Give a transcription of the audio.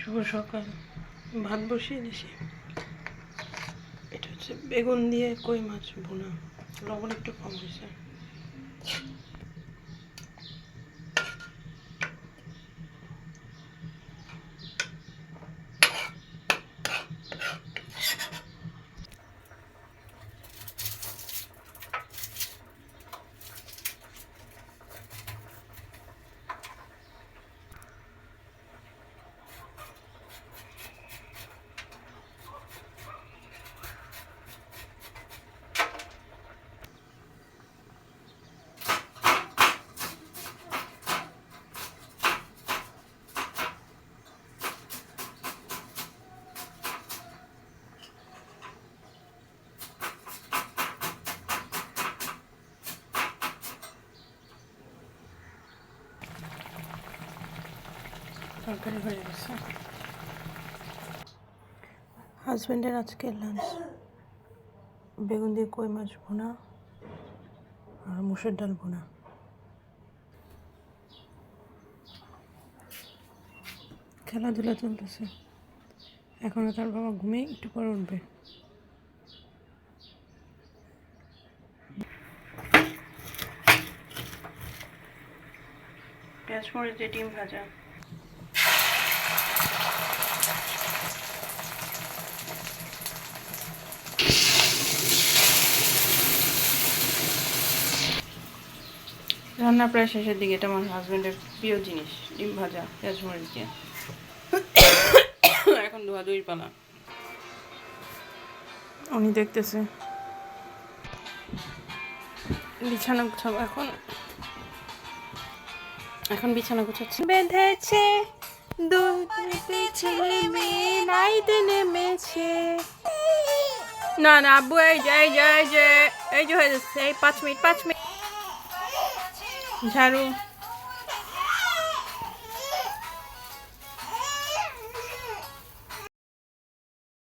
শুভ সকাল। ভাত বসিয়ে দিছি। এটা হচ্ছে বেগুন দিয়ে কই মাছ ভুনা। লবণ একটু কম হয়েছে। তরকারি হয়ে গেছে। হাজব্যান্ডের আজকে লাঞ্চ বেগুন দিয়ে কই মাছ ভুনা আর মুসুর ডাল ভুনা। খেলাধুলা চলতেছে। এখনো তার বাবা ঘুমিয়ে একটু পরে উঠবে। পেঁয়াজ মরিচ দিয়ে ডিম ভাজা। রান্না প্রায় শেষের দিকে। এটা আমার হাজব্যান্ডের প্রিয় জিনিস, ডিম ভাজা পেঁয়াজ মরিচ দিয়ে। এখন ধোয়াধুয়ির পালা। উনি দেখতেছে বিছানা গুছাবো। এখন বিছানা গুছাচ্ছি। বেঁধেছে দুটি ছেলে মেয়ে নাইতে নেমেছে। না না আব্বু, এই যে হয়ে যাচ্ছে। এই 5 মিনিট ঝাড়ু